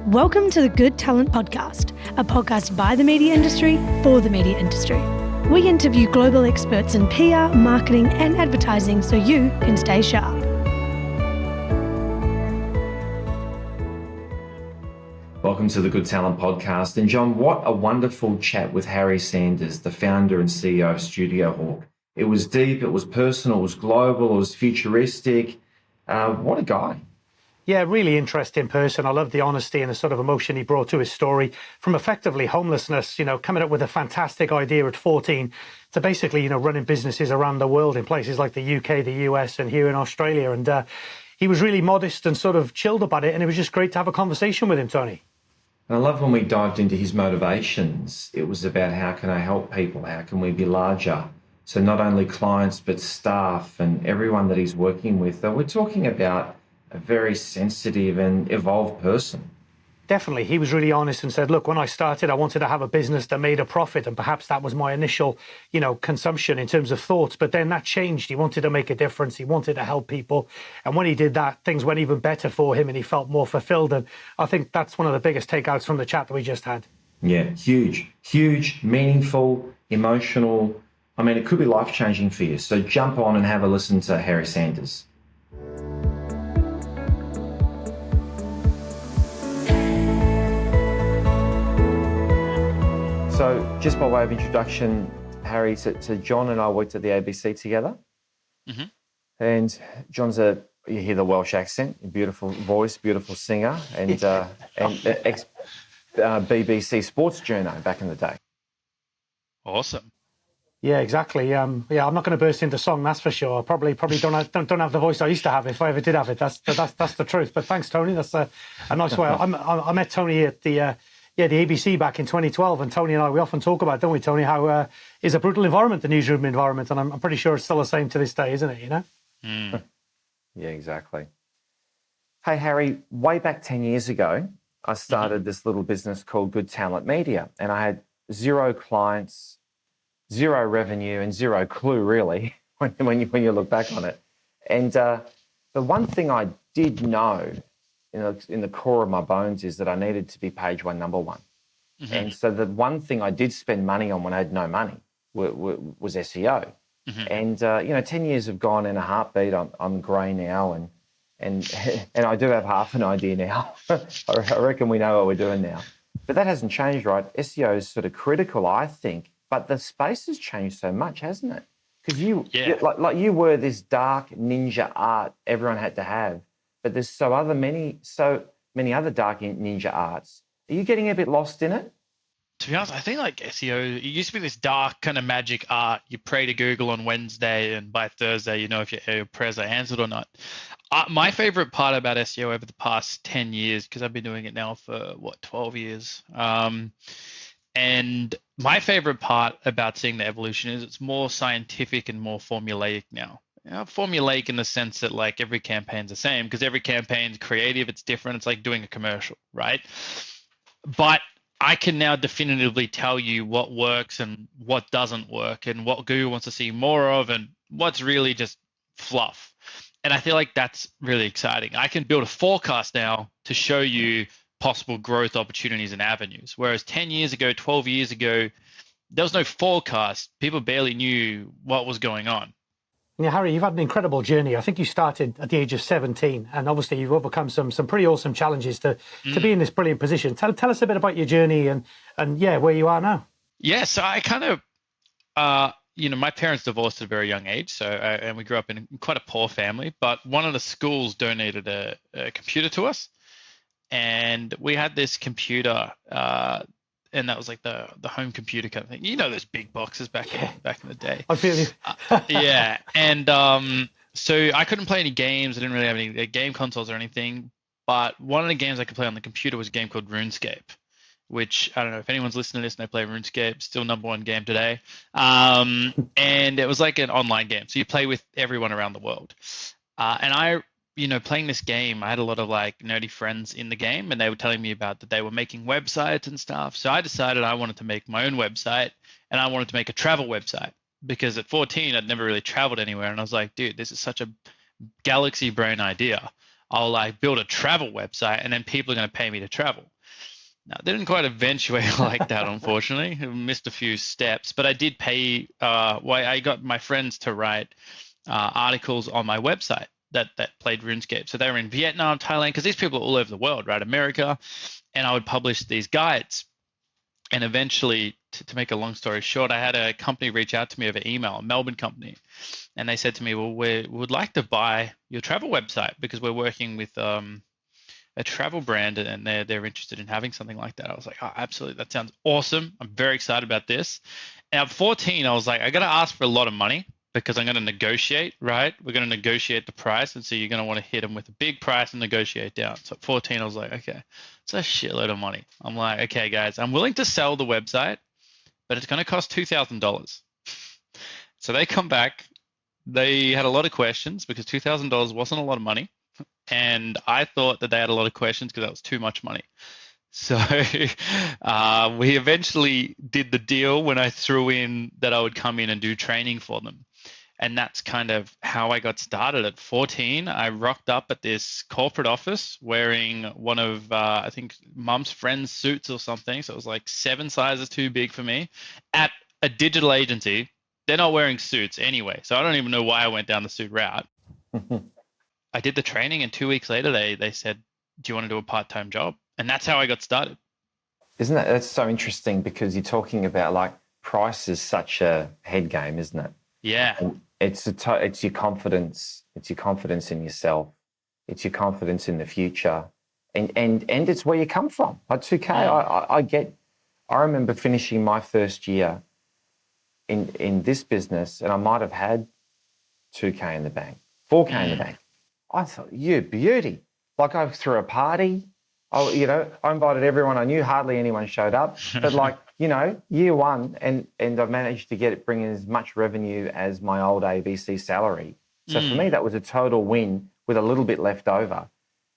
Welcome to the Good Talent Podcast, a podcast by the media industry for the media industry. We interview global experts in PR, marketing, and advertising so you can stay sharp. Welcome to the Good Talent Podcast. And John, what a wonderful chat with Harry Sanders, the founder and CEO of StudioHawk. It was deep, it was personal, it was global, it was futuristic. What a guy. Yeah, really interesting person. I love the honesty and the sort of emotion he brought to his story from effectively homelessness, coming up with a fantastic idea at 14 to basically, running businesses around the world in places like the UK, the US and here in Australia. And he was really modest and sort of chilled about it. And it was just great to have a conversation with him, Tony. And I love when we dived into his motivations. It was about how can I help people? How can we be larger? So not only clients, but staff and everyone that he's working with. We're talking about a very sensitive and evolved person. Definitely. He was really honest and said, look, when I started, I wanted to have a business that made a profit. And perhaps that was my initial, consumption in terms of thoughts. But then that changed. He wanted to make a difference. He wanted to help people. And when he did that, things went even better for him and he felt more fulfilled. And I think that's one of the biggest takeouts from the chat that we just had. Yeah, huge, meaningful, emotional. I mean, it could be life-changing for you. So jump on and have a listen to Harry Sanders. So just by way of introduction, Harry, so John and I worked at the ABC together. Mm-hmm. And John's you hear the Welsh accent, beautiful voice, beautiful singer, and BBC sports journo back in the day. Awesome. Yeah, exactly. I'm not going to burst into song, that's for sure. I probably don't have the voice I used to have if I ever did have it. That's the truth. But thanks, Tony. That's a nice way. I met Tony at the ABC back in 2012, and Tony and I, we often talk about, don't we, Tony, how is a brutal environment, the newsroom environment, and I'm pretty sure it's still the same to this day, isn't it, Yeah, exactly. Hey, Harry, way back 10 years ago, I started this little business called Good Talent Media, and I had 0 clients, 0 revenue, and 0 clue, really, when you look back on it. And the one thing I did know in the core of my bones is that I needed to be page one, number one. Mm-hmm. And so the one thing I did spend money on when I had no money was SEO. Mm-hmm. And 10 years have gone in a heartbeat. I'm grey now, and I do have half an idea now. I reckon we know what we're doing now. But that hasn't changed, right? SEO is sort of critical, I think. But the space has changed so much, hasn't it? Because you were this dark ninja art everyone had to have. But there's so many other dark ninja arts. Are you getting a bit lost in it? To be honest, I think like SEO, it used to be this dark kind of magic art. You pray to Google on Wednesday, and by Thursday, you know if your prayers are answered or not. My favorite part about SEO over the past 10 years, because I've been doing it now for 12 years. And my favorite part about seeing the evolution is it's more scientific and more formulaic now. Formulaic in the sense that like every campaign's the same, because every campaign's creative, it's different. It's like doing a commercial, right? But I can now definitively tell you what works and what doesn't work and what Google wants to see more of and what's really just fluff. And I feel like that's really exciting. I can build a forecast now to show you possible growth opportunities and avenues. Whereas 10 years ago, 12 years ago, there was no forecast. People barely knew what was going on. Yeah, Harry, you've had an incredible journey. I think you started at the age of 17, and obviously you've overcome some pretty awesome challenges to be in this brilliant position. Tell us a bit about your journey and where you are now. Yeah, so I kind of, my parents divorced at a very young age, and we grew up in quite a poor family. But one of the schools donated a computer to us, and we had this computer. And that was like the home computer kind of thing. Those big boxes back in the day. I feel you. Yeah. And so I couldn't play any games. I didn't really have any game consoles or anything. But one of the games I could play on the computer was a game called RuneScape, which I don't know if anyone's listening to this and they play RuneScape, still #1 game today. And it was like an online game. So you play with everyone around the world. And I playing this game, I had a lot of like nerdy friends in the game, and they were telling me about that they were making websites and stuff. So I decided I wanted to make my own website, and I wanted to make a travel website because at 14, I'd never really traveled anywhere. And I was like, dude, this is such a galaxy brain idea. I'll like build a travel website and then people are going to pay me to travel. No, they didn't quite eventuate like that, unfortunately. I missed a few steps, but I did pay. I got my friends to write articles on my website that played RuneScape. So they were in Vietnam, Thailand, because these people are all over the world, right? America, and I would publish these guides. And eventually, to make a long story short, I had a company reach out to me over email, a Melbourne company, and they said to me, "Well, we would like to buy your travel website because we're working with a travel brand and they're interested in having something like that." I was like, "Oh, absolutely, that sounds awesome. I'm very excited about this." And at 14, I was like, "I got to ask for a lot of money because I'm going to negotiate, right? We're going to negotiate the price, and so you're going to want to hit them with a big price and negotiate down." So at 14, I was like, "Okay, it's a shitload of money." I'm like, "Okay, guys, I'm willing to sell the website, but it's going to cost $2,000." So they come back. They had a lot of questions because $2,000 wasn't a lot of money. And I thought that they had a lot of questions because that was too much money. So we eventually did the deal when I threw in that I would come in and do training for them. And that's kind of how I got started. At 14, I rocked up at this corporate office wearing one of, I think, mum's friend's suits or something. So it was like 7 sizes too big for me at a digital agency. They're not wearing suits anyway. So I don't even know why I went down the suit route. I did the training, and 2 weeks later, they said, "Do you want to do a part-time job?" And that's how I got started. Isn't that's so interesting because you're talking about like price is such a head game, isn't it? Yeah. And it's your confidence. It's your confidence in yourself. It's your confidence in the future, and it's where you come from. Like 2K, I remember finishing my first year in this business, and I might have had 2K in the bank, 4K in the bank. I thought, you beauty. Like I threw a party. I invited everyone I knew. Hardly anyone showed up. But year one, and I've managed to bring in as much revenue as my old ABC salary. So for me, that was a total win with a little bit left over.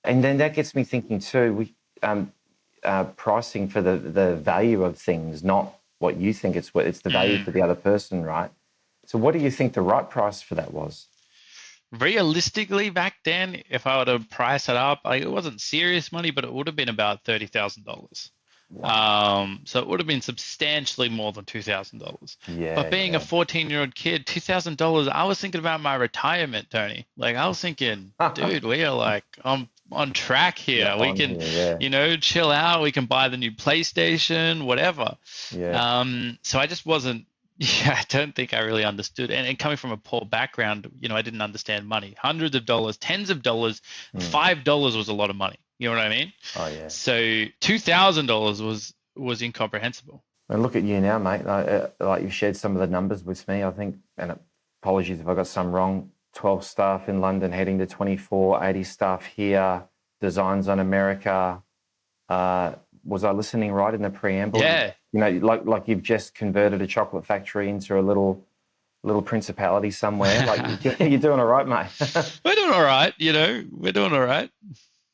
And then that gets me thinking too, pricing for the value of things, not what you think it's the value for the other person, right? So what do you think the right price for that was? Realistically, back then, if I were to price it up, it wasn't serious money, but it would have been about $30,000. Wow. So it would have been substantially more than $2,000. Yeah. But being a 14-year-old kid, $2,000, I was thinking about my retirement, Tony. Like I was thinking, dude, we are like on track here. Yeah, we can, chill out. We can buy the new PlayStation, whatever. Yeah. So I just wasn't. Yeah, I don't think I really understood. And coming from a poor background, I didn't understand money. Hundreds of dollars, tens of dollars, $5 was a lot of money. You know what I mean? Oh, yeah. So $2,000 was incomprehensible. And look at you now, mate. Like you've shared some of the numbers with me, I think, and apologies if I got some wrong, 12 staff in London heading to 24, 80 staff here, designs on America. Was I listening right in the preamble? Yeah. Like you've just converted a chocolate factory into a little principality somewhere. Like you're doing all right, mate. We're doing all right. We're doing all right.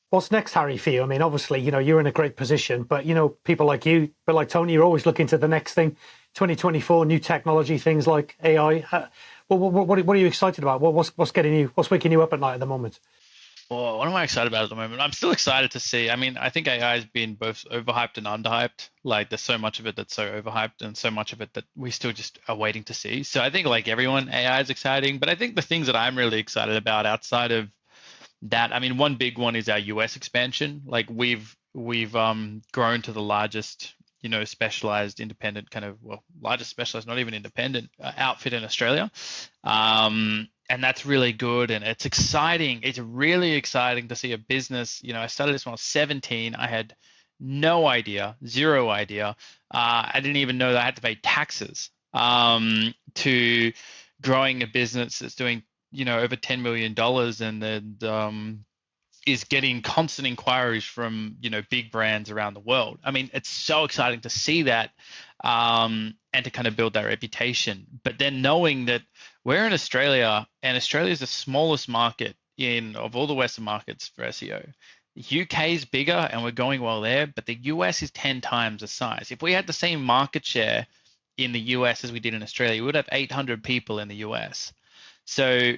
What's next, Harry, for you? I mean, obviously, you're in a great position, but, people like you, but like Tony, you're always looking to the next thing. 2024, new technology, things like AI. What are you excited about? What's waking you up at night at the moment? Well, what am I excited about at the moment? I'm still excited to see. I mean, I think AI has been both overhyped and underhyped. Like, there's so much of it that's so overhyped and so much of it that we still just are waiting to see. So I think, like everyone, AI is exciting. But I think the things that I'm really excited about outside of that, I mean, one big one is our US expansion. Like, we've grown to the largest, specialized independent largest specialized, not even independent outfit in Australia. And that's really good. And it's exciting. It's really exciting to see a business. I started this when I was 17. I had no idea, zero idea. I didn't even know that I had to pay taxes to growing a business that's doing, over $10 million and then is getting constant inquiries from, big brands around the world. I mean, it's so exciting to see that and to kind of build that reputation. But then knowing that we're in Australia, and Australia is the smallest market of all the Western markets for SEO. The UK is bigger and we're going well there, but the US is 10 times the size. If we had the same market share in the US as we did in Australia, we would have 800 people in the US. So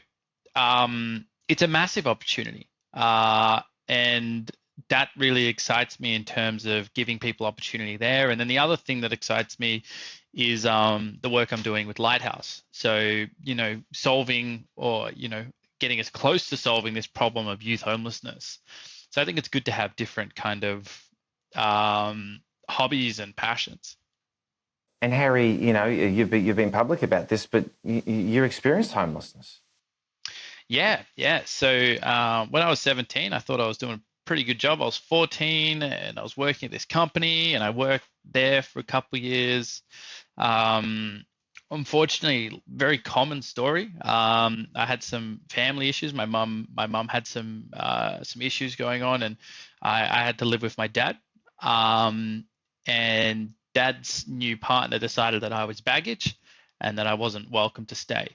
it's a massive opportunity. And that really excites me in terms of giving people opportunity there. And then the other thing that excites me is the work I'm doing with Lighthouse. So, solving or, getting as close to solving this problem of youth homelessness. So I think it's good to have different kind of hobbies and passions. And Harry, you've been public about this, but you experienced homelessness. Yeah, yeah. So when I was 17, I thought I was doing a pretty good job. I was 14 and I was working at this company and I worked there for a couple of years. Unfortunately, very common story. I had some family issues. My mum had some issues going on, and I had to live with my dad. And dad's new partner decided that I was baggage and that I wasn't welcome to stay.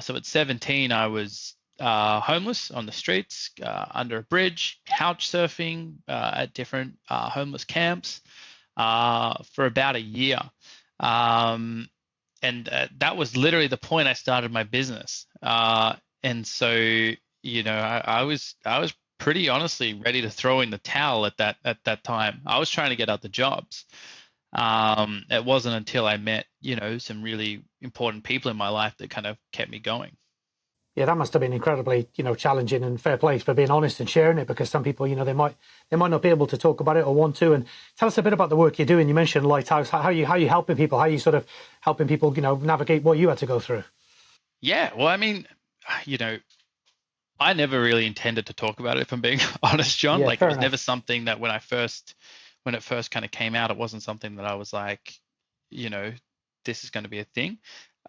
So at 17, I was homeless on the streets, under a bridge, couch surfing at different homeless camps for about a year. And that was literally the point I started my business. And so, I was pretty honestly ready to throw in the towel at that time. I was trying to get out the jobs. It wasn't until I met, some really important people in my life that kind of kept me going. Yeah, that must have been incredibly, challenging, and fair play for being honest and sharing it, because some people, they might not be able to talk about it or want to. And tell us a bit about the work you're doing. You mentioned Lighthouse. How you helping people? How you sort of helping people, navigate what you had to go through? Yeah, well, I mean, I never really intended to talk about it, if I'm being honest, John. Yeah, Like, it fair was enough. never something that when it first kind of came out, it wasn't something that I was like, you know, this is going to be a thing.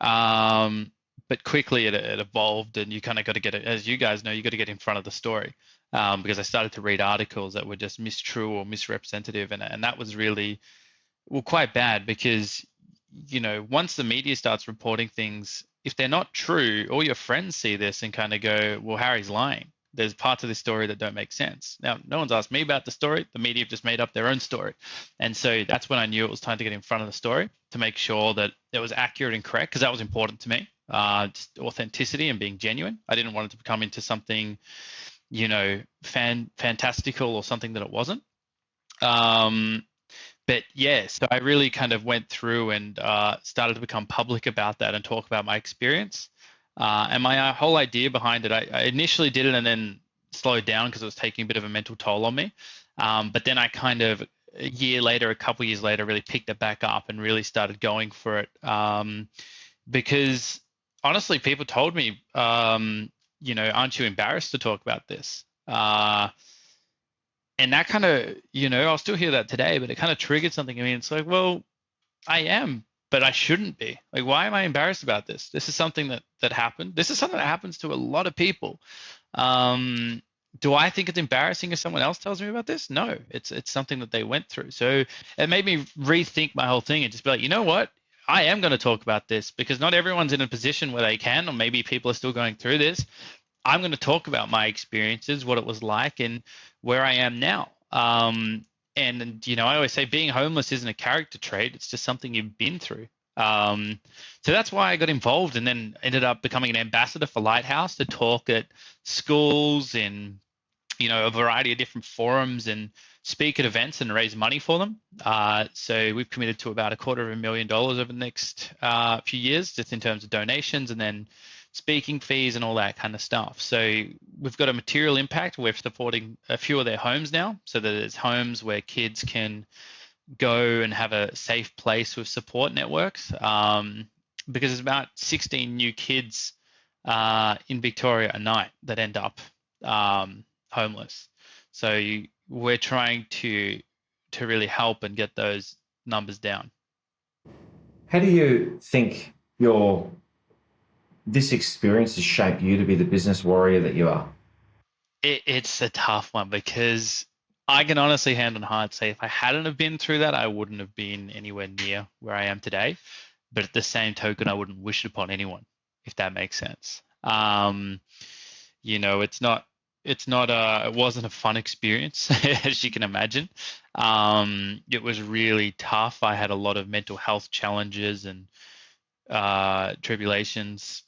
Um, but quickly it evolved, and you kind of got to get it, as you guys know, you got to get in front of the story. Because I started to read articles that were just mistrue or misrepresentative, and that was really, well, quite bad, because once the media starts reporting things, if they're not true, all your friends see this and kind of go, well, Harry's lying. There's parts of this story that don't make sense. Now, no one's asked me about the story. The media have just made up their own story. And so that's when I knew it was time to get in front of the story to make sure that it was accurate and correct, because that was important to me. Just authenticity and being genuine. I didn't want it to become into something, fantastical or something that it wasn't. But yeah, so I really kind of went through and started to become public about that and talk about my experience. And my whole idea behind it, I initially did it and then slowed down because it was taking a bit of a mental toll on me. But then I kind of, a couple years later, really picked it back up and really started going for it. Because honestly, people told me, aren't you embarrassed to talk about this? And that kind of, I'll still hear that today, but it kind of triggered something in me. It's like, well, I am, but I shouldn't be. Like, why am I embarrassed about this? This is something that happened. This is something that happens to a lot of people. Do I think it's embarrassing if someone else tells me about this? No, it's something that they went through. So it made me rethink my whole thing and just be like, you know what? I am going to talk about this, because not everyone's in a position where they can, or maybe people are still going through this. I'm going to talk about my experiences, what it was like, and where I am now. And I always say being homeless isn't a character trait; it's just something you've been through. So that's why I got involved, and then ended up becoming an ambassador for Lighthouse to talk at schools and a variety of different forums and speak at events and raise money for them. So we've committed to about $250,000 over the next few years, just in terms of donations and then speaking fees and all that kind of stuff. So we've got a material impact. We're supporting a few of their homes now, so that there's homes where kids can go and have a safe place with support networks. Because there's about 16 new kids in Victoria a night that end up homeless. So we're trying to really help and get those numbers down. How do you think this experience has shaped you to be the business warrior that you are? It's a tough one, because I can honestly, hand on heart, say if I hadn't have been through that, I wouldn't have been anywhere near where I am today. But at the same token, I wouldn't wish it upon anyone, if that makes sense. It wasn't a fun experience, as you can imagine. It was really tough. I had a lot of mental health challenges and tribulations,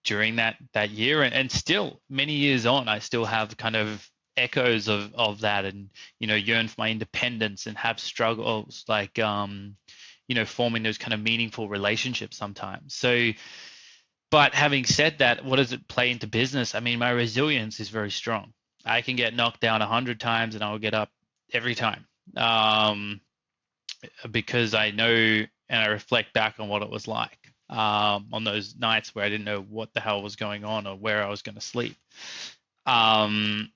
during that year, and still many years on, I still have kind of echoes of that, and yearn for my independence and have struggles like forming those kind of meaningful relationships sometimes. So, but having said that, what does it play into business? I mean, my resilience is very strong. I can get knocked down 100 times and I'll get up every time, because I know and I reflect back on what it was like on those nights where I didn't know what the hell was going on or where I was going to sleep. And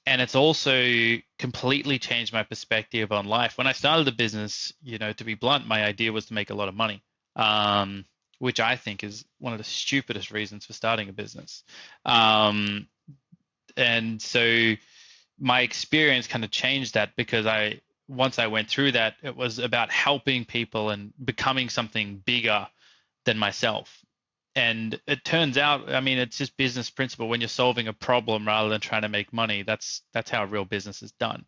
it's also completely changed my perspective on life. When I started the business, to be blunt, my idea was to make a lot of money, which I think is one of the stupidest reasons for starting a business. And so my experience kind of changed that, because once I went through that, it was about helping people and becoming something bigger than myself. And it turns out, I mean, it's just business principle. When you're solving a problem rather than trying to make money, that's how real business is done.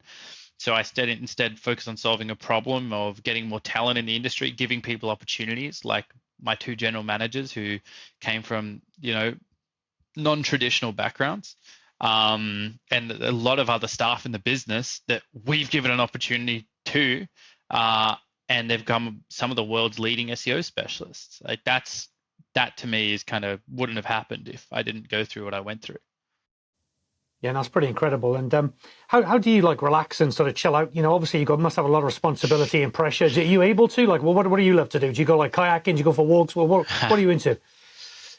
So I instead focus on solving a problem of getting more talent in the industry, giving people opportunities, like my two general managers who came from, non-traditional backgrounds, and a lot of other staff in the business that we've given an opportunity to, and they've become some of the world's leading SEO specialists. Like that to me is kind of wouldn't have happened if I didn't go through what I went through. Yeah, that's pretty incredible. And how do you like relax and sort of chill out? Obviously must have a lot of responsibility and pressure. Are you able to what do you love to do? Do you go like kayaking? Do you go for walks? Well, what are you into?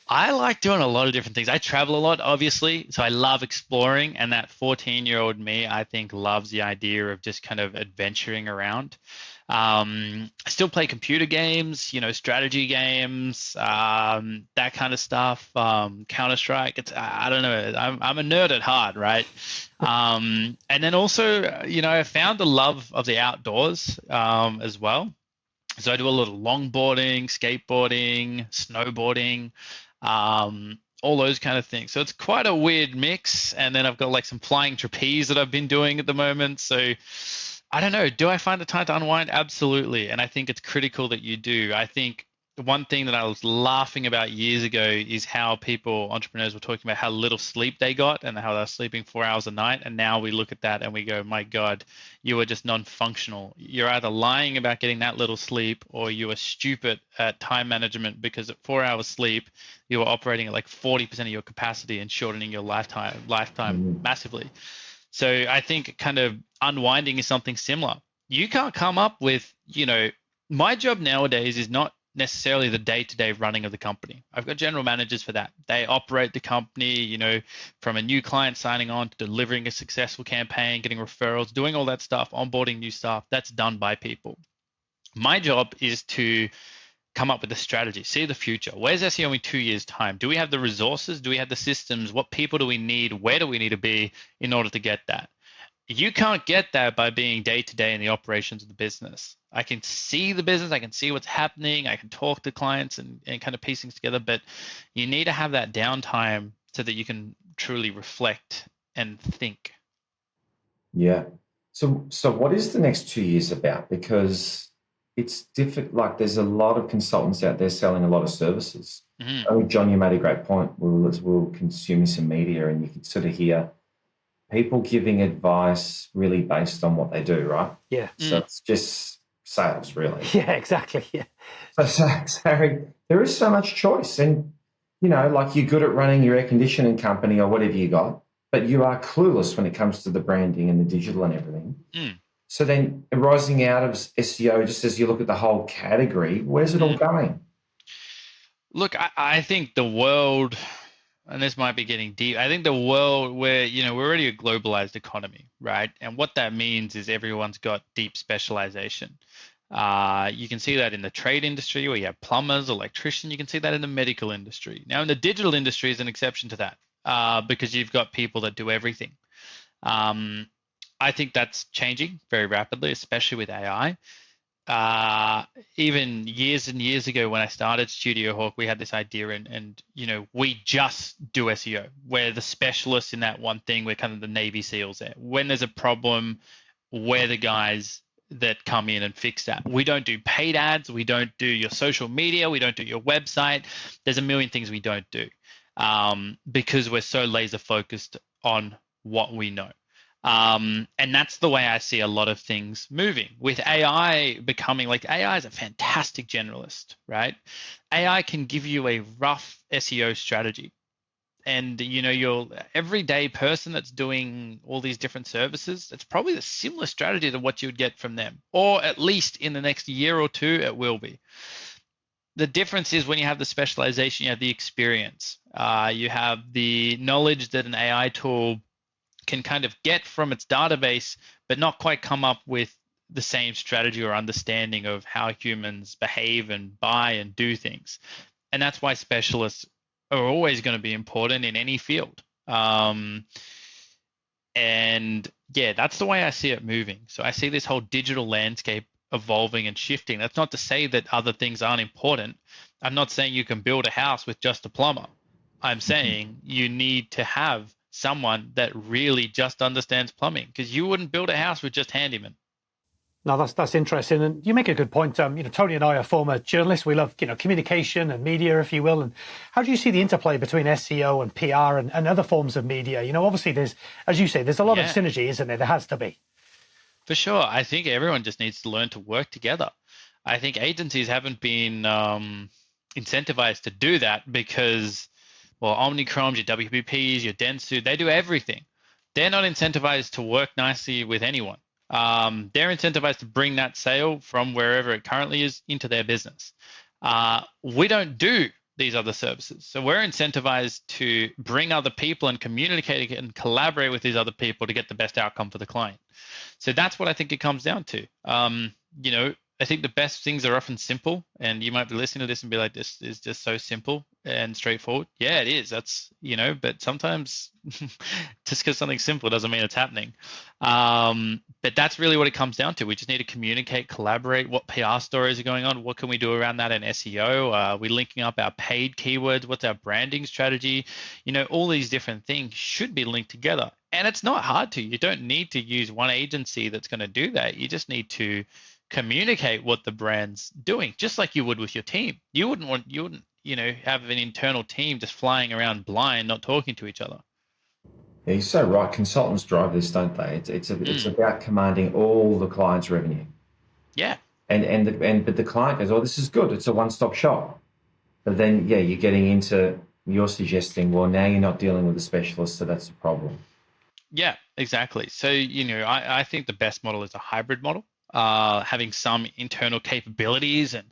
I like doing a lot of different things. I travel a lot, obviously, so I love exploring. And that 14-year-old me, I think, loves the idea of just kind of adventuring around. I still play computer games, strategy games, that kind of stuff. Counter-Strike. I don't know. I'm a nerd at heart, right? And then also, I found the love of the outdoors as well. So I do a lot of longboarding, skateboarding, snowboarding, all those kind of things. So it's quite a weird mix. And then I've got like some flying trapeze that I've been doing at the moment. So I don't know. Do I find the time to unwind? Absolutely. And I think it's critical that you do. I think the one thing that I was laughing about years ago is how entrepreneurs were talking about how little sleep they got and how they're sleeping 4 hours a night. And now we look at that and we go, my God, you are just non-functional. You're either lying about getting that little sleep or you are stupid at time management, because at 4 hours sleep, you are operating at like 40% of your capacity and shortening your lifetime massively. So I think kind of unwinding is something similar. You can't come up with, my job nowadays is not necessarily the day-to-day running of the company. I've got general managers for that. They operate the company, from a new client signing on to delivering a successful campaign, getting referrals, doing all that stuff, onboarding new staff. That's done by people. My job is to come up with a strategy, see the future. Where's SEO in 2 years' time? Do we have the resources? Do we have the systems? What people do we need? Where do we need to be in order to get that? You can't get that by being day-to-day in the operations of the business. I can see the business, I can see what's happening, I can talk to clients and kind of piece things together, but you need to have that downtime so that you can truly reflect and think. Yeah. So what is the next 2 years about? Because it's difficult. Like, there's a lot of consultants out there selling a lot of services. Mm-hmm. Oh, John, you made a great point. We'll consume some media, and you can sort of hear people giving advice really based on what they do, right? Yeah. So it's just sales, really. Yeah, exactly. Yeah. So Harry, there is so much choice, and like, you're good at running your air conditioning company or whatever you got, but you are clueless when it comes to the branding and the digital and everything. So then, arising out of SEO, just as you look at the whole category, where's it all going? Look, I think the world, and this might be getting deep, I think the world where, we're already a globalized economy, right? And what that means is everyone's got deep specialization. You can see that in the trade industry where you have plumbers, electricians. You can see that in the medical industry. Now, in the digital industry is an exception to that, because you've got people that do everything. I think that's changing very rapidly, especially with AI. Even years and years ago when I started StudioHawk, we had this idea, and we just do SEO. We're the specialists in that one thing. We're kind of the Navy SEALs there. When there's a problem, we're the guys that come in and fix that. We don't do paid ads. We don't do your social media. We don't do your website. There's a million things we don't do, because we're so laser focused on what we know. And that's the way I see a lot of things moving. With AI becoming like AI is a fantastic generalist, right? AI can give you a rough SEO strategy. And your everyday person that's doing all these different services, it's probably a similar strategy to what you would get from them. Or at least in the next year or two, it will be. The difference is when you have the specialization, you have the experience, you have the knowledge that an AI tool can kind of get from its database, but not quite come up with the same strategy or understanding of how humans behave and buy and do things. And that's why specialists are always going to be important in any field. And yeah, that's the way I see it moving. So I see this whole digital landscape evolving and shifting. That's not to say that other things aren't important. I'm not saying you can build a house with just a plumber. I'm saying you need to have someone that really just understands plumbing, because you wouldn't build a house with just handymen. No, that's interesting, and you make a good point. Tony and I are former journalists. We love, communication and media, if you will. And how do you see the interplay between SEO and PR and other forms of media? Obviously, there's, as you say, there's a lot of synergy, isn't there? There has to be. For sure. I think everyone just needs to learn to work together. I think agencies haven't been incentivized to do that because, well, Omnichromes, your WPPs, your Dentsu, they do everything. They're not incentivized to work nicely with anyone. They're incentivized to bring that sale from wherever it currently is into their business. We don't do these other services. So we're incentivized to bring other people and communicate and collaborate with these other people to get the best outcome for the client. So that's what I think it comes down to. I think the best things are often simple, and you might be listening to this and be like, this is just so simple and straightforward. Yeah, it is. That's, but sometimes just because something's simple doesn't mean it's happening. But that's really what it comes down to. We just need to communicate, collaborate. What PR stories are going on? What can we do around that in SEO? Are we linking up our paid keywords? What's our branding strategy? All these different things should be linked together. And it's not hard to. You don't need to use one agency that's going to do that. You just need to communicate what the brand's doing, just like you would with your team. You wouldn't have an internal team just flying around blind, not talking to each other. Yeah, you're so right. Consultants drive this, don't they? It's about commanding all the client's revenue. Yeah. But the client goes, "Oh, this is good. It's a one-stop shop." But then, yeah, you're suggesting, well, now you're not dealing with a specialist, so that's a problem. Yeah, exactly. So, I think the best model is a hybrid model, having some internal capabilities and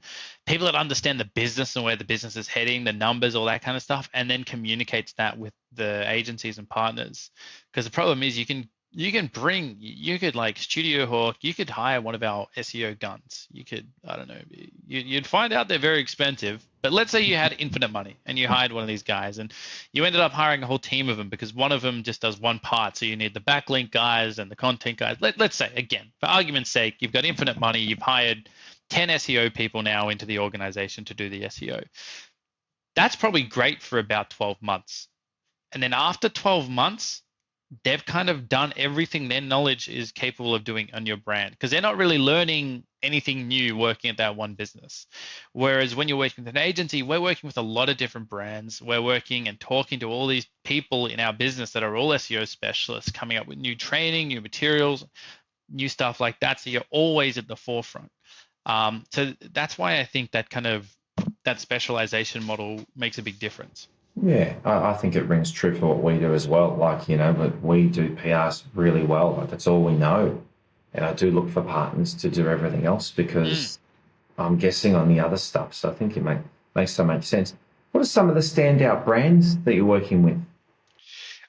people that understand the business and where the business is heading, the numbers, all that kind of stuff, and then communicates that with the agencies and partners. Because the problem is you could like StudioHawk, you could hire one of our SEO guns. You could, I don't know, you'd find out they're very expensive. But let's say you had infinite money and you hired one of these guys and you ended up hiring a whole team of them because one of them just does one part. So you need the backlink guys and the content guys. Let's say, again, for argument's sake, you've got infinite money. You've hired 10 SEO people now into the organization to do the SEO. That's probably great for about 12 months. And then after 12 months, they've kind of done everything their knowledge is capable of doing on your brand, because they're not really learning anything new working at that one business. Whereas when you're working with an agency, we're working with a lot of different brands. We're working and talking to all these people in our business that are all SEO specialists, coming up with new training, new materials, new stuff like that. So you're always at the forefront. So that's why I think that specialization model makes a big difference. Yeah, I think it rings true for what we do as well. But we do PRs really well. Like, that's all we know. And I do look for partners to do everything else because I'm guessing on the other stuff. So I think it makes so much sense. What are some of the standout brands that you're working with?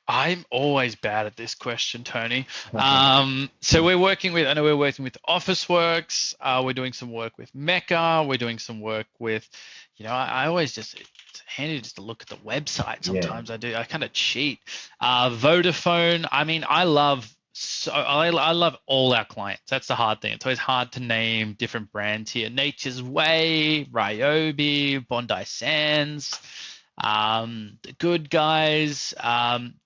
I'm always bad at this question, Tony. So I know we're working with Officeworks. We're doing some work with Mecca. We're doing some work with, I always just, it's handy just to look at the website. Sometimes I kind of cheat. Vodafone. I mean, I love all our clients. That's the hard thing. It's always hard to name different brands here. Nature's Way, Ryobi, Bondi Sands. The Good Guys.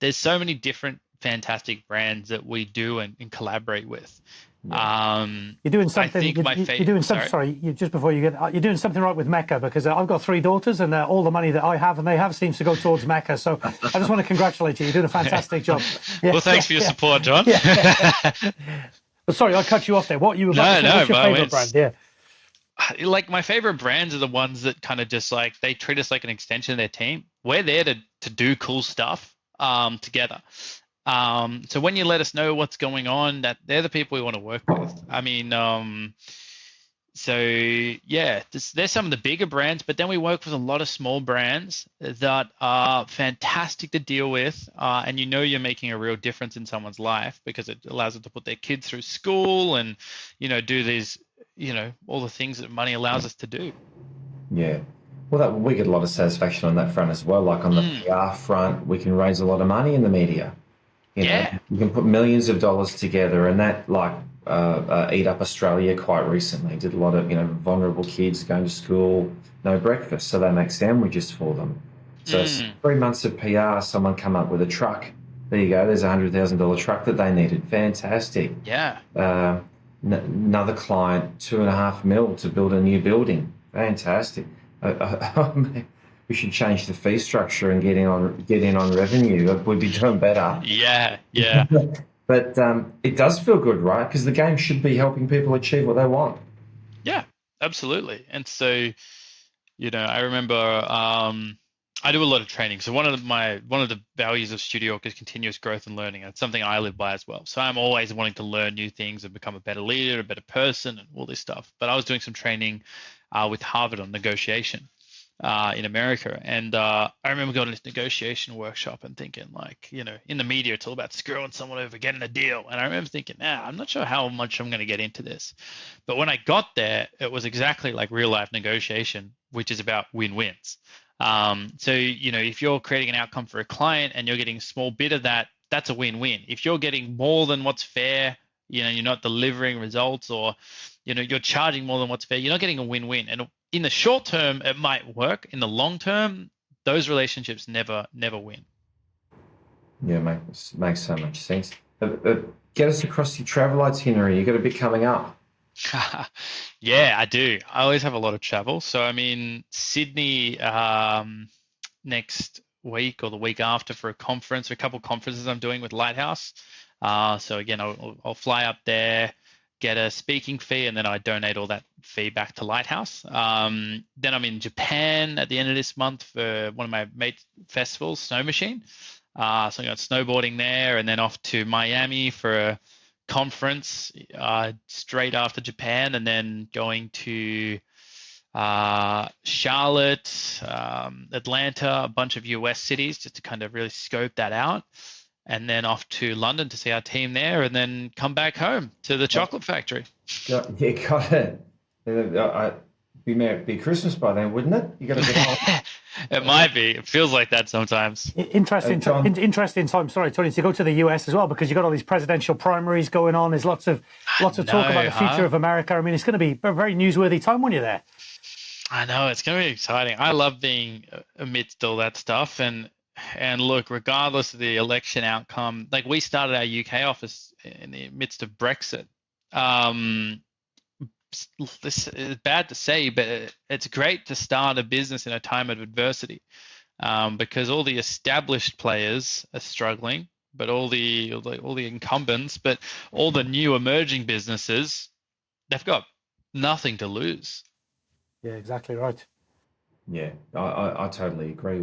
There's so many different fantastic brands that we do and collaborate with. You're doing something. I think you're doing something. Sorry, just before you get, you're doing something right with Mecca, because I've got 3 daughters, and all the money that I have and they have seems to go towards Mecca. So I just want to congratulate you. You're doing a fantastic job. Well, thanks for your support, John. But sorry, I cut you off there. What you were about to say? No, What's your favorite brand? Yeah. Like my favorite brands are the ones that kind of just like they treat us like an extension of their team. We're there to do cool stuff together. So when you let us know what's going on, that they're the people we want to work with. I mean, so yeah, there's some of the bigger brands, but then we work with a lot of small brands that are fantastic to deal with, and you're making a real difference in someone's life because it allows them to put their kids through school and do these all the things that money allows us to do. Yeah. Well, we get a lot of satisfaction on that front as well. Like on the PR front, we can raise a lot of money in the media. You can put millions of dollars together, and that Eat Up Australia quite recently did a lot of vulnerable kids going to school, no breakfast, so they make sandwiches for them. So it's 3 months of PR, someone come up with a truck. There you go. There's a $100,000 truck that they needed. Fantastic. Yeah. Another client, $2.5 million to build a new building. Fantastic. We should change the fee structure and get in on revenue. We'd be doing better. Yeah. But it does feel good, right? Because the game should be helping people achieve what they want. Yeah, absolutely. And so, I remember I do a lot of training. So one of the values of StudioHawk is continuous growth and learning. It's something I live by as well. So I'm always wanting to learn new things and become a better leader, a better person, and all this stuff. But I was doing some training with Harvard on negotiation in America. And I remember going to this negotiation workshop and thinking, like, in the media, it's all about screwing someone over, getting a deal. And I remember thinking, I'm not sure how much I'm going to get into this. But when I got there, it was exactly like real life negotiation, which is about win-wins. So, if you're creating an outcome for a client and you're getting a small bit of that, that's a win-win. If you're getting more than what's fair, you're not delivering results, or, you're charging more than what's fair, you're not getting a win-win. And in the short term, it might work. In the long term, those relationships never win. Yeah, makes so much sense. Get us across your travel itinerary. You got a bit coming up. Yeah, I do. I always have a lot of travel. So I'm in Sydney next week or the week after for a conference, or a couple of conferences I'm doing with Lighthouse. So again, I'll fly up there, get a speaking fee, and then I donate all that fee back to Lighthouse. Then I'm in Japan at the end of this month for one of my mate festivals, Snow Machine. So I got snowboarding there, and then off to Miami for a conference straight after Japan, and then going to Charlotte, Atlanta, a bunch of US cities just to kind of really scope that out, and then off to London to see our team there, and then come back home to the chocolate factory. Got it. Be Christmas by then, wouldn't it? You got a bit. It might be. It feels like that sometimes. Interesting time. Sorry, Tony, to go to the US as well, because you've got all these presidential primaries going on. There's lots of talk about the future of America. I mean, it's going to be a very newsworthy time when you're there. I know, it's going to be exciting. I love being amidst all that stuff. And look, regardless of the election outcome, like we started our UK office in the midst of Brexit. This is bad to say, but it's great to start a business in a time of adversity, because all the established players are struggling, but all the incumbents, but all the new emerging businesses, they've got nothing to lose. Yeah, exactly right. Yeah, I totally agree.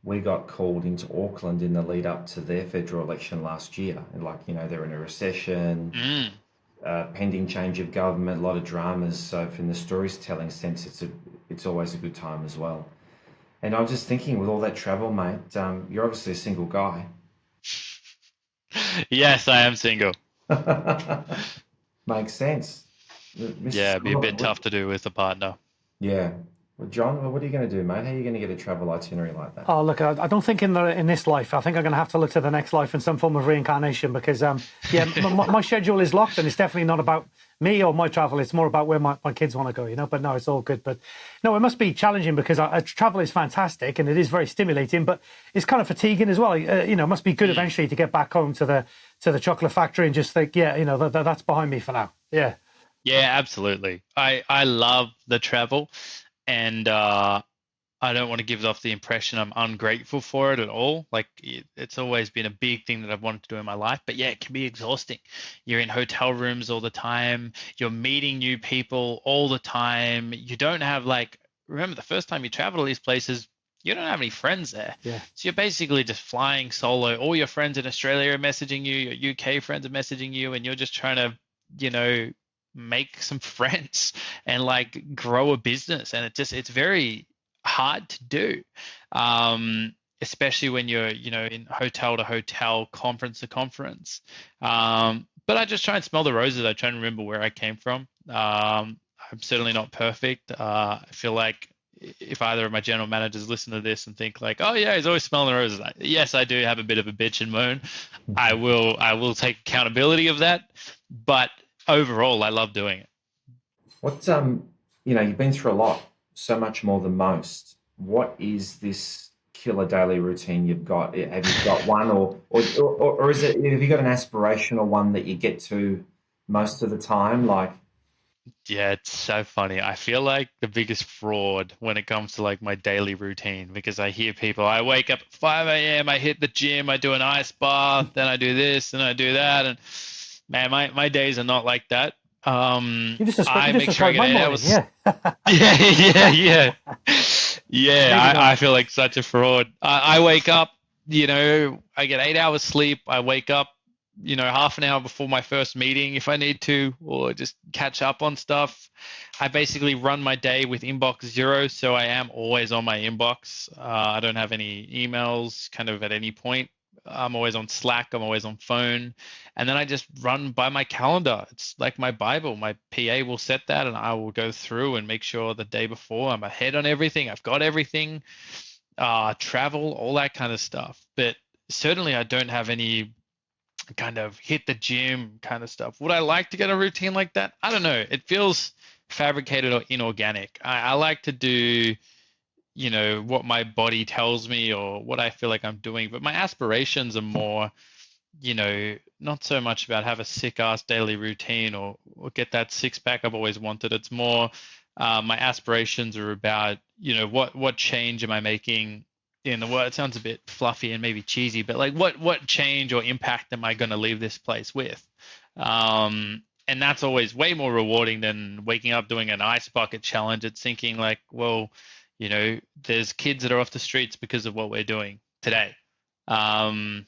We got called into Auckland in the lead up to their federal election last year, and they're in a recession. Pending change of government, a lot of dramas. So from the storytelling sense, it's always a good time as well. And I'm just thinking, with all that travel, mate, you're obviously a single guy. Yes, I am single. Makes sense. Yeah, it'd be a bit tough to do with a partner. Yeah. Well, John, what are you going to do, mate? How are you going to get a travel itinerary like that? Oh, look, I don't think in this life. I think I'm going to have to look to the next life in some form of reincarnation because, yeah, my schedule is locked and it's definitely not about me or my travel. It's more about where my kids want to go, you know. But no, it's all good. But no, it must be challenging because travel is fantastic and it is very stimulating, but it's kind of fatiguing as well. You know, it must be good eventually to get back home to the chocolate factory and just think, yeah, you know, that's behind me for now. Yeah. Yeah, absolutely. I love the travel, and I don't want to give off the impression I'm ungrateful for it at all. Like it's always been a big thing that I've wanted to do in my life. But yeah, it can be exhausting. You're in hotel rooms all the time. You're meeting new people all the time. You don't have like, remember the first time you travel to these places, you don't have any friends there. Yeah. So you're basically just flying solo. All your friends in Australia are messaging you. Your UK friends are messaging you, and you're just trying to, you know, make some friends and like grow a business. And it's very hard to do, especially when you're, you know, in hotel to hotel, conference to conference. But I just try and smell the roses. I try and remember where I came from. I'm certainly not perfect. I feel like if either of my general managers listen to this and think like, oh yeah, he's always smelling the roses. Yes, I do have a bit of a bitch and moan. I will take accountability of that. But overall, I love doing it. What you know, you've been through a lot, so much more than most. What is this killer daily routine you've got? Have you got one, or is it? Have you got an aspirational one that you get to most of the time? Like, Yeah, it's so funny. I feel like the biggest fraud when it comes to like my daily routine because I hear people, I wake up at 5 a.m., I hit the gym, I do an ice bath, then I do this and I do that. And man, my days are not like that. I make sure I described get my eight morning. hours. Yeah. Yeah. Yeah, Maybe not. I feel like such a fraud. I wake up, you know, I get 8 hours sleep. I wake up, you know, half an hour before my first meeting if I need to, or just catch up on stuff. I basically run my day with inbox zero, so I am always on my inbox. I don't have any emails kind of at any point. I'm always on Slack, I'm always on phone, and then I just run by my calendar. It's like my Bible. My PA will set that, and I will go through and make sure the day before I'm ahead on everything. I've got everything, travel, all that kind of stuff. But certainly, I don't have any kind of hit the gym kind of stuff. Would I like to get a routine like that? I don't know. It feels fabricated or inorganic. I like to do, you know, what my body tells me or what I feel like I'm doing, but my aspirations are more, you know, not so much about have a sick ass daily routine or get that six pack I've always wanted. It's more my aspirations are about, you know, what change am I making in the world? It sounds a bit fluffy and maybe cheesy, but like what change or impact am I going to leave this place with? And that's always way more rewarding than waking up doing an ice bucket challenge. It's thinking like, well, you know, there's kids that are off the streets because of what we're doing today. Um,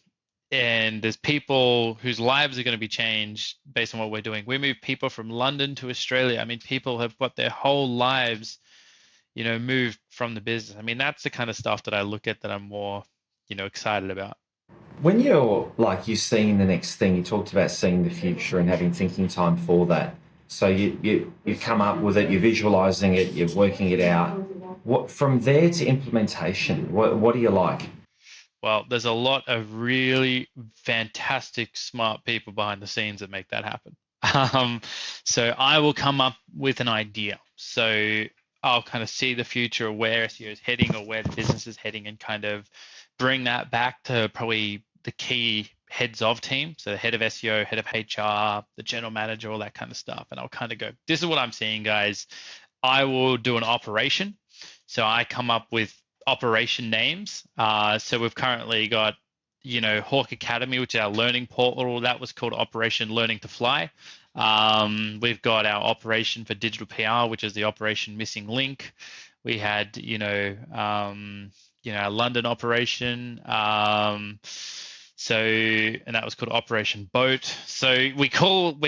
and there's people whose lives are going to be changed based on what we're doing. We move people from London to Australia. I mean, people have got their whole lives, you know, moved from the business. I mean, that's the kind of stuff that I look at that I'm more, you know, excited about. when you're seeing the next thing, you talked about seeing the future and having thinking time for that. So you come up with it, you're visualizing it, you're working it out. What from there to implementation? What do you like? Well, there's a lot of really fantastic, smart people behind the scenes that make that happen. Um, so I will come up with an idea. So I'll kind of see the future, where SEO is heading or where the business is heading, and kind of bring that back to probably the key heads of team. So the head of SEO, head of HR, the general manager, all that kind of stuff. And I'll kind of go, this is what I'm seeing, guys. I will do an operation. So I come up with operation names. So we've currently got, you know, Hawk Academy, which is our learning portal. That was called Operation Learning to Fly. We've got our operation for digital PR, which is the Operation Missing Link. We had, our London operation. So, and that was called Operation Boat. So we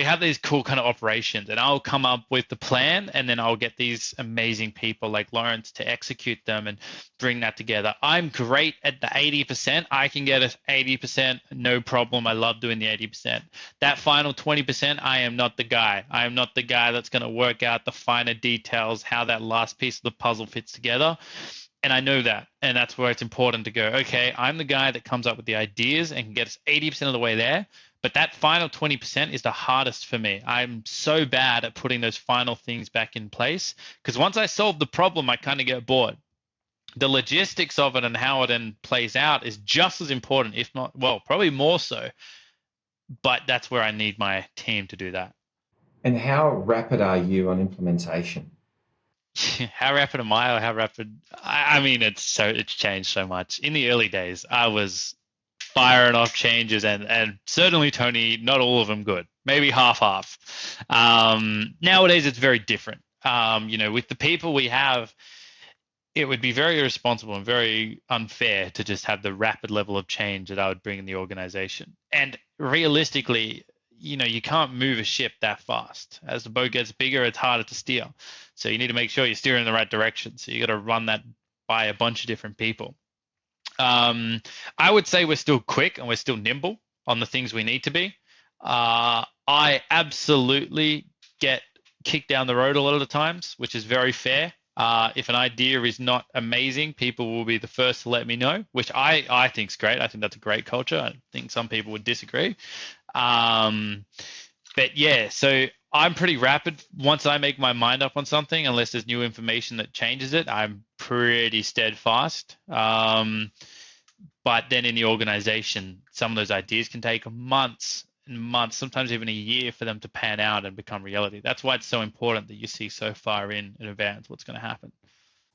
have these cool kind of operations, and I'll come up with the plan, and then I'll get these amazing people like Lawrence to execute them and bring that together. I'm great at the 80%. I can get us 80%, no problem. I love doing the 80%. That final 20%, I am not the guy. I am not the guy that's going to work out the finer details, how that last piece of the puzzle fits together. And I know that. And that's where it's important to go, okay, I'm the guy that comes up with the ideas and can get us 80% of the way there. But that final 20% is the hardest for me. I'm so bad at putting those final things back in place because once I solve the problem, I kind of get bored. The logistics of it and how it then plays out is just as important, if not, well, probably more so. But that's where I need my team to do that. And how rapid are you on implementation? How rapid am I, or how rapid? I mean, it's changed so much. In the early days, I was firing off changes, and certainly Tony, not all of them good, maybe half. Nowadays, it's very different. With the people we have, it would be very irresponsible and very unfair to just have the rapid level of change that I would bring in the organization. And realistically, you can't move a ship that fast. As the boat gets bigger, it's harder to steer. So you need to make sure you're steering in the right direction. So you got to run that by a bunch of different people. I would say we're still quick and we're still nimble on the things we need to be. I absolutely get kicked down the road a lot of the times, which is very fair. If an idea is not amazing, people will be the first to let me know, which I think is great. I think that's a great culture. I think some people would disagree. But yeah, so I'm pretty rapid. Once I make my mind up on something, unless there's new information that changes it, I'm pretty steadfast. But then in the organization, some of those ideas can take months and months, sometimes even a year for them to pan out and become reality. That's why it's so important that you see so far in advance what's going to happen.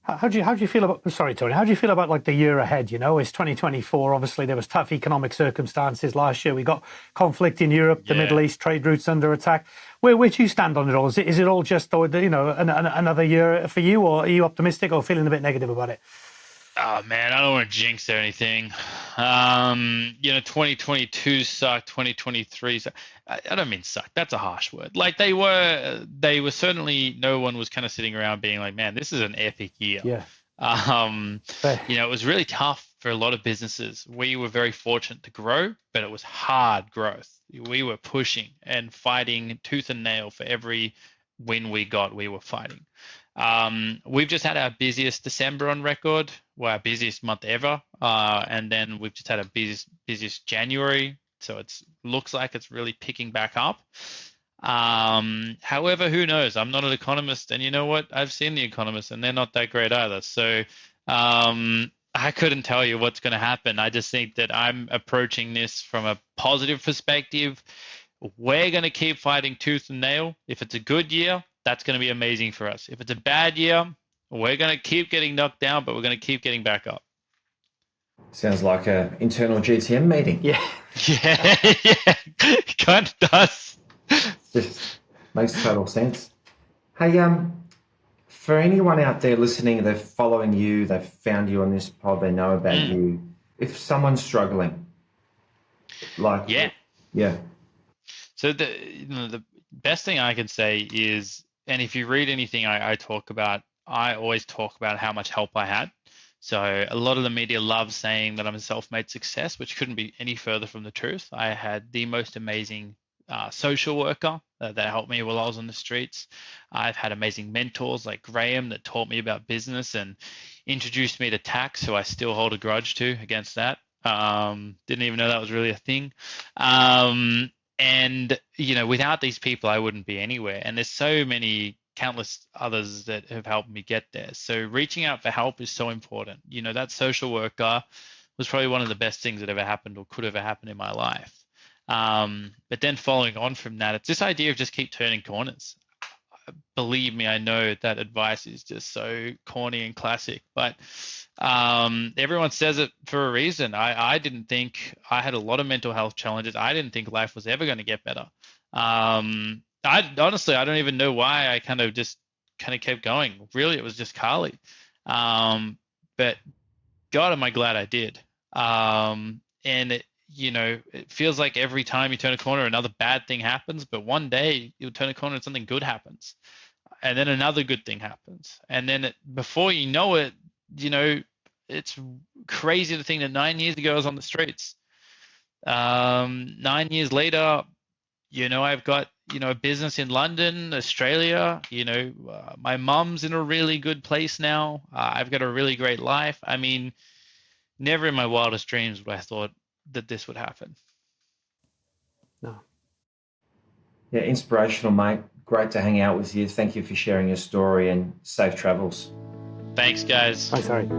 How do you feel about? Sorry, Tony. How do you feel about like the year ahead? It's 2024. Obviously, there was tough economic circumstances last year. We got conflict in Europe, the Middle East, trade routes under attack. Where do you stand on it all? Is it all just another year for you, or are you optimistic or feeling a bit negative about it? Oh man, I don't want to jinx or anything. 2022 sucked. 2023 sucked. I don't mean sucked. That's a harsh word. Like they were certainly. No one was kind of sitting around being like, man, this is an epic year. Yeah. It was really tough for a lot of businesses. We were very fortunate to grow, but it was hard growth. We were pushing and fighting tooth and nail for every win we got. We were fighting. We've just had our busiest December on record, our busiest month ever, and then we've just had our busiest January. So it looks like it's really picking back up. However, who knows? I'm not an economist, and you know what? I've seen the economists, and they're not that great either. So I couldn't tell you what's going to happen. I just think that I'm approaching this from a positive perspective. We're going to keep fighting tooth and nail. If it's a good year, that's going to be amazing for us. If it's a bad year, we're going to keep getting knocked down, but we're going to keep getting back up. Sounds like an internal GTM meeting. Yeah. Yeah, it kind of does. Just makes total sense. Hey, for anyone out there listening, they're following you, they've found you on this pod, they know about you. If someone's struggling, yeah. So the best thing I can say is, and if you read anything I talk about, I always talk about how much help I had. So a lot of the media loves saying that I'm a self-made success, which couldn't be any further from the truth. I had the most amazing social worker that helped me while I was on the streets. I've had amazing mentors like Graham that taught me about business and introduced me to tax, who I still hold a grudge to against that. Didn't even know that was really a thing. And, without these people, I wouldn't be anywhere. And there's so many countless others that have helped me get there. So reaching out for help is so important. That social worker was probably one of the best things that ever happened or could ever happen in my life. But then following on from that, it's this idea of just keep turning corners. Believe me, I know that advice is just so corny and classic, but everyone says it for a reason. I didn't think, I had a lot of mental health challenges. I didn't think life was ever going to get better. Honestly, I don't even know why I kind of kept going. Really, it was just Carly. But God, am I glad I did. And it feels like every time you turn a corner, another bad thing happens. But one day you'll turn a corner and something good happens, and then another good thing happens, and then before you know it, it's crazy to think that 9 years ago I was on the streets. 9 years later, I've got, a business in London, Australia. My mum's in a really good place now. I've got a really great life. I mean, never in my wildest dreams would I thought that this would happen. No. Yeah, inspirational, mate. Great to hang out with you. Thank you for sharing your story, and safe travels. Thanks, guys. Thanks, Harry.